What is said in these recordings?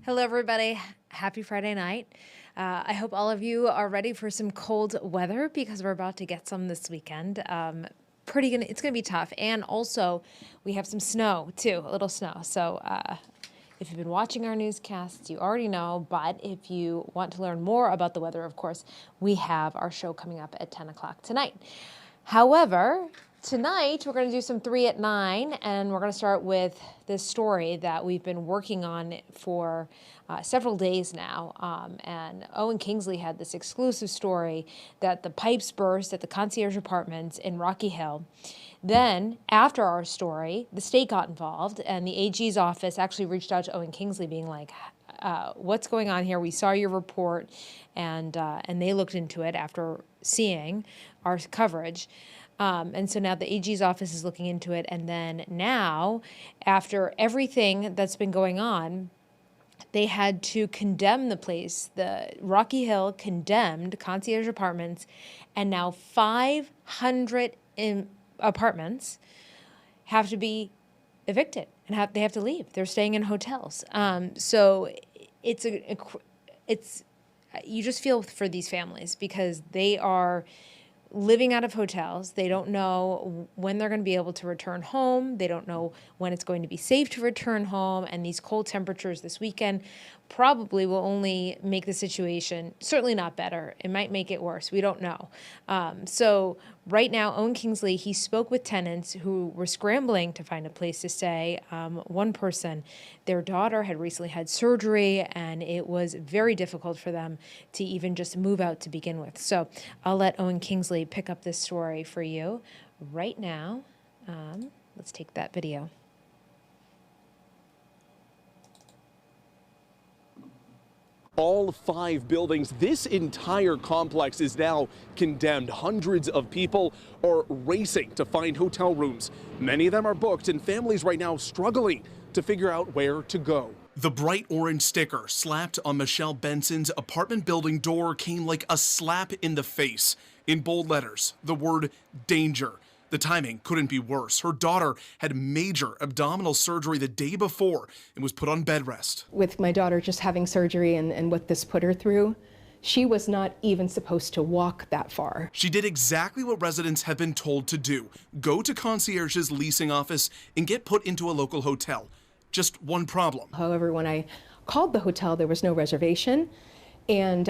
Hello, everybody. Happy Friday night. I hope all of you are ready for some cold weather because we're about to get some this weekend. It's gonna be tough, and also we have some snow too, a little snow. So if you've been watching our newscasts, you already know. But if you want to learn more about the weather, of course, we have our show coming up at 10 o'clock tonight. However, tonight we're going to do some 3 at 9, and we're going to start with this story that we've been working on for several days now. And Owen Kingsley had this exclusive story that the pipes burst at the concierge apartments in Rocky Hill. Then, after our story, the state got involved, and the AG's office actually reached out to Owen Kingsley, being like, what's going on here? We saw your report, and they looked into it after seeing our coverage. And so now the AG's office is looking into it. And then now, after everything that's been going on, they had to condemn the place. The Rocky Hill condemned concierge apartments, and now 500 apartments have to be evicted and they have to leave. They're staying in hotels. So it's you just feel for these families because they are living out of hotels. They don't know when they're going to be able to return home. They don't know when it's going to be safe to return home. And these cold temperatures this weekend probably will only make the situation certainly not better. It might make it worse. We don't know. So right now, Owen Kingsley, he spoke with tenants who were scrambling to find a place to stay. One person, their daughter had recently had surgery, and it was very difficult for them to even just move out to begin with. So I'll let Owen Kingsley pick up this story for you right now. Let's take that video. All 5 buildings, this entire complex is now condemned. Hundreds of people are racing to find hotel rooms. Many of them are booked, and families right now struggling to figure out where to go. The bright orange sticker slapped on Michelle Benson's apartment building door came like a slap in the face. In bold letters, the word danger. The timing couldn't be worse. Her daughter had major abdominal surgery the day before and was put on bed rest. With my daughter just having surgery and what this put her through, she was not even supposed to walk that far. She did exactly what residents have been told to do. Go to concierge's leasing office and get put into a local hotel. Just one problem. However, when I called the hotel, there was no reservation. And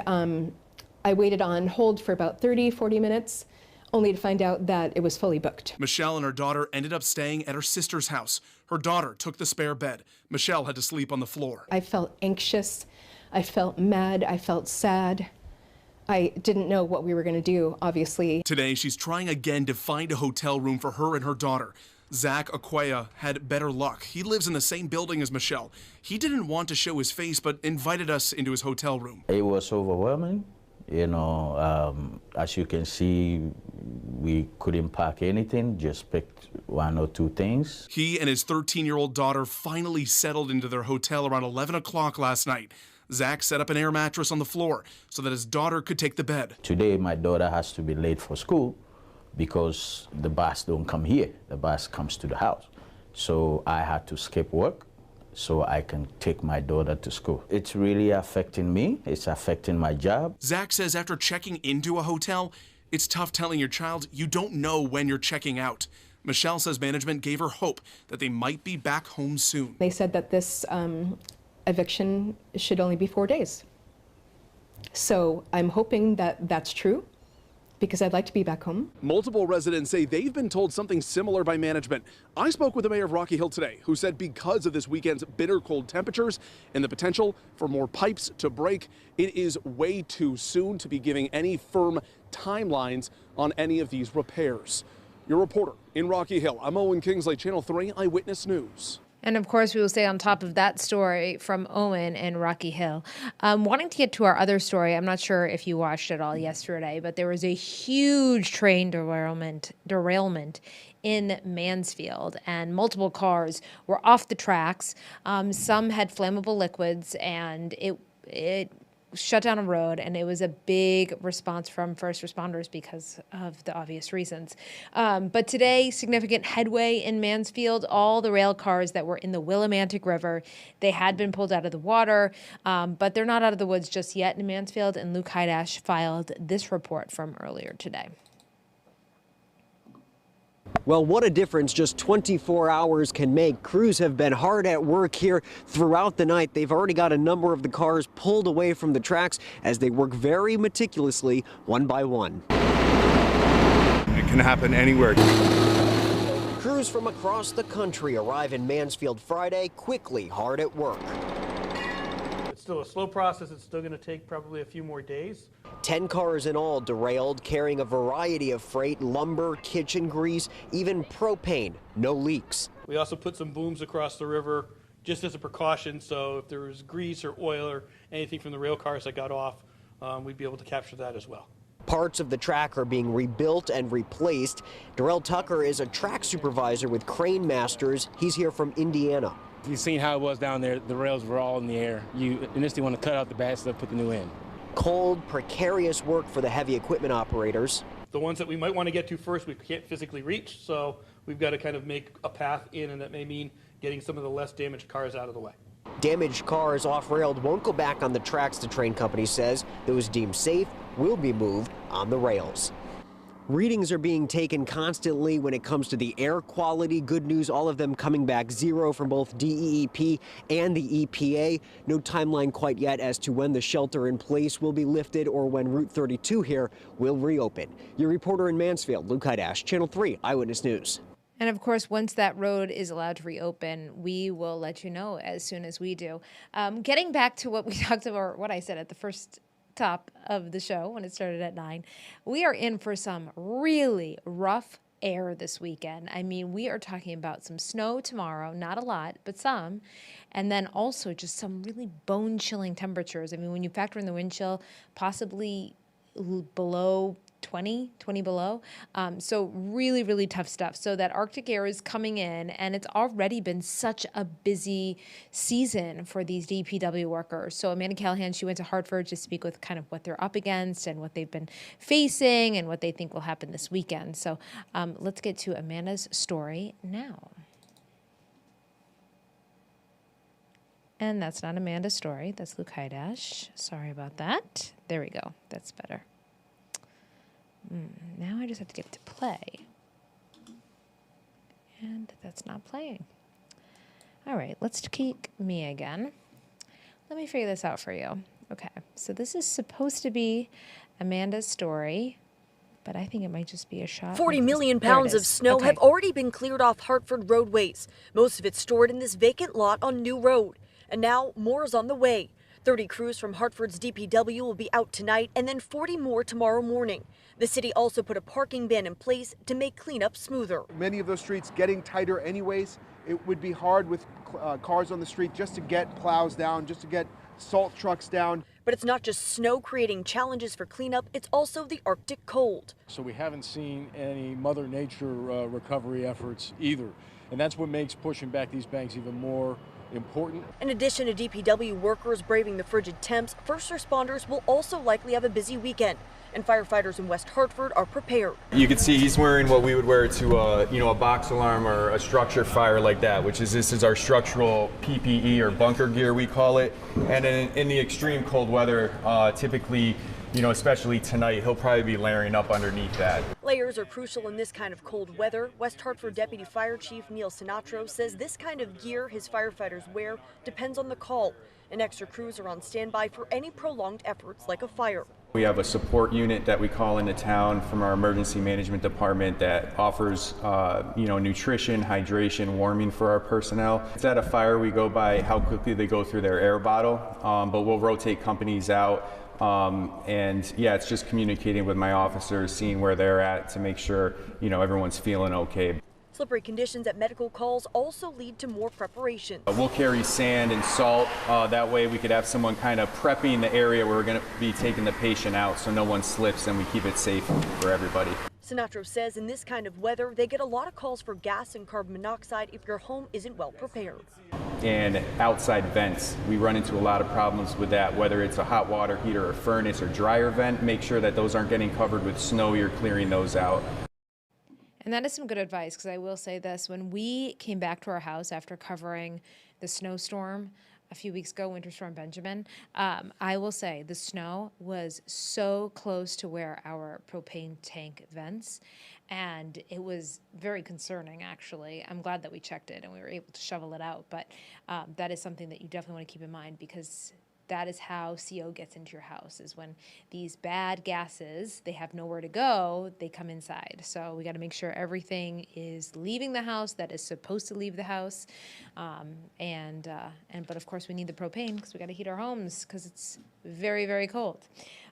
I waited on hold for about 30, 40 minutes. Only to find out that it was fully booked. Michelle and her daughter ended up staying at her sister's house. Her daughter took the spare bed. Michelle had to sleep on the floor. I felt anxious. I felt mad. I felt sad. I didn't know what we were going to do, obviously. Today, she's trying again to find a hotel room for her and her daughter. Zach Aquaya had better luck. He lives in the same building as Michelle. He didn't want to show his face, but invited us into his hotel room. It was overwhelming. As you can see, we couldn't pack anything, just picked 1 or 2 things. He and his 13-year-old daughter finally settled into their hotel around 11 o'clock last night. Zach set up an air mattress on the floor so that his daughter could take the bed. Today, my daughter has to be late for school because the bus don't come here. The bus comes to the house. So I had to skip work so I can take my daughter to school. It's really affecting me. It's affecting my job. Zach says after checking into a hotel, it's tough telling your child you don't know when you're checking out. Michelle says management gave her hope that they might be back home soon. They said that this eviction should only be 4 days. So I'm hoping that that's true, because I'd like to be back home. Multiple residents say they've been told something similar by management. I spoke with the mayor of Rocky Hill today, who said because of this weekend's bitter cold temperatures and the potential for more pipes to break, it is way too soon to be giving any firm timelines on any of these repairs. Your reporter in Rocky Hill, I'm Owen Kingsley, Channel 3 Eyewitness News. And of course, we will stay on top of that story from Owen and Rocky Hill. Wanting to get to our other story, I'm not sure if you watched it all yesterday, but there was a huge train derailment in Mansfield, and multiple cars were off the tracks. Some had flammable liquids, and it shut down a road, and it was a big response from first responders because of the obvious reasons. But today, significant headway in Mansfield. All the rail cars that were in the Willimantic River, they had been pulled out of the water, but they're not out of the woods just yet in Mansfield, and Luke Hydash filed this report from earlier today. Well, what a difference just 24 hours can make. Crews have been hard at work here throughout the night. They've already got a number of the cars pulled away from the tracks as they work very meticulously, one by one. It can happen anywhere. Crews from across the country arrive in Mansfield Friday, quickly hard at work. It's still a slow process. It's still going to take probably a few more days. 10 cars in all derailed, carrying a variety of freight, lumber, kitchen grease, even propane. No leaks. We also put some booms across the river just as a precaution, so if there was grease or oil or anything from the rail cars that got off, we'd be able to capture that as well. Parts of the track are being rebuilt and replaced. Darrell Tucker is a track supervisor with Crane Masters. He's here from Indiana. You've seen how it was down there. The rails were all in the air. You initially want to cut out the bad stuff, put the new in. Cold, precarious work for the heavy equipment operators. The ones that we might want to get to first, we can't physically reach, so we've got to kind of make a path in, and that may mean getting some of the less damaged cars out of the way. Damaged cars off-railed won't go back on the tracks, the train company says. Those deemed safe will be moved on the rails. Readings are being taken constantly when it comes to the air quality. Good news, all of them coming back zero from both DEEP and the EPA. No timeline quite yet as to when the shelter in place will be lifted or when Route 32 here will reopen. Your reporter in Mansfield, Luke Hydash, Channel 3 Eyewitness News. And of course, once that road is allowed to reopen, we will let you know as soon as we do. Getting back to what we talked about, or what I said at the first top of the show when it started at 9, we are in for some really rough air this weekend. I mean, we are talking about some snow tomorrow, not a lot, but some, and then also just some really bone-chilling temperatures. I mean, when you factor in the wind chill, possibly below 20 below. So really, really tough stuff. So that Arctic air is coming in, and it's already been such a busy season for these DPW workers. So Amanda Callahan, she went to Hartford to speak with kind of what they're up against and what they've been facing and what they think will happen this weekend. So let's get to Amanda's story now. And that's not Amanda's story. That's Luke Hydash. Sorry about that. There we go. That's better. Now I just have to get it to play. And that's not playing. All right, let's keep me again. Let me figure this out for you. Okay, so this is supposed to be Amanda's story, but I think it might just be a shot. 40 million pounds of snow have already been cleared off Hartford roadways, most of it stored in this vacant lot on New Road. And now more is on the way. 30 crews from Hartford's DPW will be out tonight and then 40 more tomorrow morning. The city also put a parking ban in place to make cleanup smoother. Many of those streets getting tighter anyways. It would be hard with cars on the street just to get plows down, just to get salt trucks down. But it's not just snow creating challenges for cleanup, it's also the Arctic cold. So we haven't seen any Mother Nature recovery efforts either. And that's what makes pushing back these banks even more important. In addition to DPW workers braving the frigid temps, first responders will also likely have a busy weekend, and firefighters in West Hartford are prepared. You can see he's wearing what we would wear to a box alarm or a structure fire like that, this is our structural PPE or bunker gear we call it. And in the extreme cold weather, typically, especially tonight, he'll probably be layering up underneath that. Layers are crucial in this kind of cold weather. West Hartford Deputy Fire Chief Neil Sinatro says this kind of gear his firefighters wear depends on the call, and extra crews are on standby for any prolonged efforts like a fire. We have a support unit that we call into town from our emergency management department that offers, nutrition, hydration, warming for our personnel. If it's at a fire, we go by how quickly they go through their air bottle, but we'll rotate companies out. It's just communicating with my officers, seeing where they're at to make sure, everyone's feeling okay. Slippery conditions at medical calls also lead to more preparation. We'll carry sand and salt. That way we could have someone kind of prepping the area where we're going to be taking the patient out so no one slips and we keep it safe for everybody. Sinatro says in this kind of weather, they get a lot of calls for gas and carbon monoxide if your home isn't well prepared. And outside vents, we run into a lot of problems with that, whether it's a hot water heater or furnace or dryer vent. Make sure that those aren't getting covered with snow. You're clearing those out. And that is some good advice, because I will say this. When we came back to our house after covering the snowstorm a few weeks ago, Winter Storm Benjamin, I will say the snow was so close to where our propane tank vents, and it was very concerning, actually. I'm glad that we checked it and we were able to shovel it out, but that is something that you definitely want to keep in mind, because that is how CO gets into your house, is when these bad gases, they have nowhere to go, they come inside. So we got to make sure everything is leaving the house that is supposed to leave the house. But of course we need the propane because we got to heat our homes because it's very, very cold.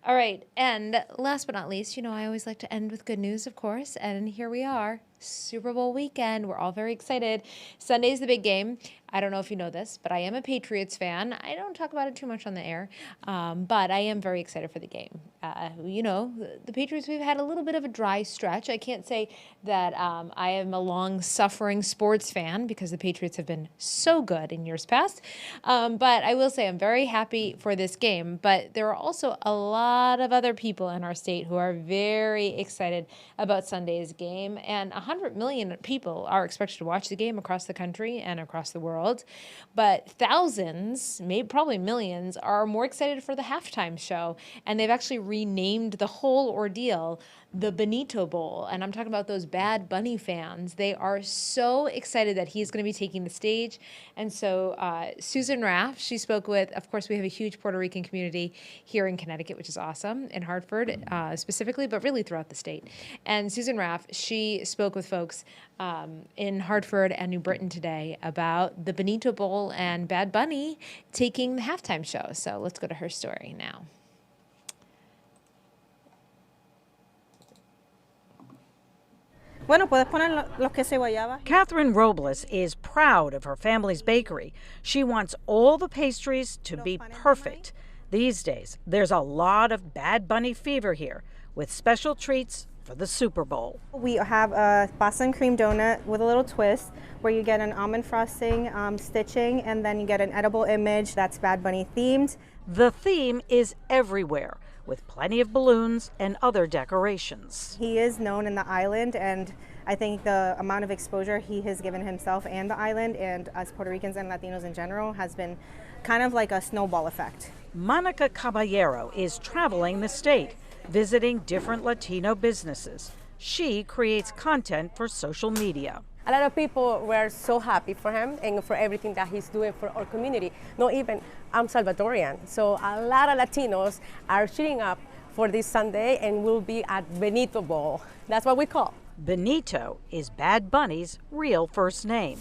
All right, and last but not least, I always like to end with good news, of course, and here we are. Super Bowl weekend. We're all very excited. Sunday's the big game. I don't know if you know this, but I am a Patriots fan. I don't talk about it too much on the air, but I am very excited for the game. The Patriots, we've had a little bit of a dry stretch. I can't say that I am a long-suffering sports fan because the Patriots have been so good in years past, but I will say I'm very happy for this game. But there are also a lot of other people in our state who are very excited about Sunday's game, and 100 million people are expected to watch the game across the country and across the world, but thousands, maybe probably millions, are more excited for the halftime show, and they've actually renamed the whole ordeal the Bonito Bowl, and I'm talking about those Bad Bunny fans. They are so excited that he's going to be taking the stage, and so Susan Raff, she spoke with, of course, we have a huge Puerto Rican community here in Connecticut, which is awesome, in Hartford specifically, but really throughout the state. And Susan Raff, she spoke with folks in Hartford and New Britain today about the Bonito Bowl and Bad Bunny taking the halftime show. So let's go to her story now. Catherine Robles is proud of her family's bakery. She wants all the pastries to be perfect. These days, there's a lot of Bad Bunny fever here, with special treats for the Super Bowl. We have a Boston cream donut with a little twist, where you get an almond frosting stitching, and then you get an edible image that's Bad Bunny themed. The theme is everywhere, with plenty of balloons and other decorations. He is known in the island, and I think the amount of exposure he has given himself and the island, and us Puerto Ricans and Latinos in general, has been kind of like a snowball effect. Monica Caballero is traveling the state, visiting different Latino businesses. She creates content for social media. A lot of people were so happy for him and for everything that he's doing for our community. Not even, I'm Salvadorian, so a lot of Latinos are shooting up for this Sunday and will be at Bonito Bowl. That's what we call. Bonito is Bad Bunny's real first name.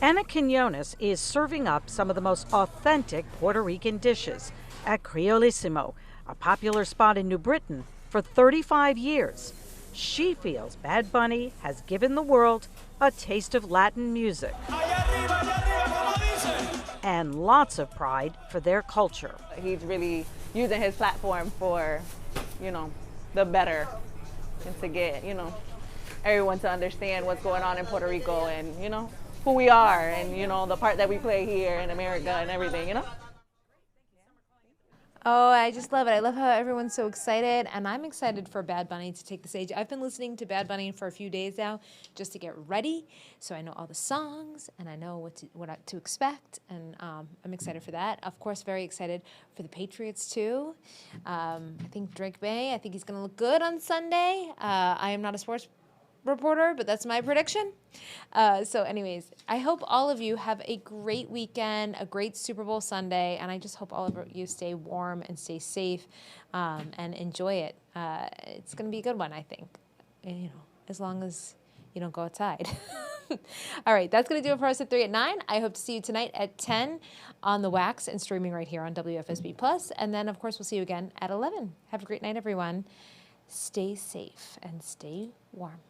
Ana Quinones is serving up some of the most authentic Puerto Rican dishes at Criolissimo, a popular spot in New Britain, for 35 years. She feels Bad Bunny has given the world a taste of Latin music and lots of pride for their culture. He's really using his platform for, the better, and to get, everyone to understand what's going on in Puerto Rico and, who we are and, the part that we play here in America and everything, Oh, I just love it. I love how everyone's so excited, and I'm excited for Bad Bunny to take the stage. I've been listening to Bad Bunny for a few days now just to get ready, so I know all the songs, and I know what to expect, and I'm excited for that. Of course, very excited for the Patriots, too. I think Drake May, he's going to look good on Sunday. I am not a sports reporter, but that's my prediction. So anyways, I hope all of you have a great weekend, a great Super Bowl Sunday, and I just hope all of you stay warm and stay safe and enjoy it. It's going to be a good one, I think, as long as you don't go outside. All right, that's going to do it for us at 3 at 9. I hope to see you tonight at 10 on The Wax and streaming right here on WFSB+. And then, of course, we'll see you again at 11. Have a great night, everyone. Stay safe and stay warm.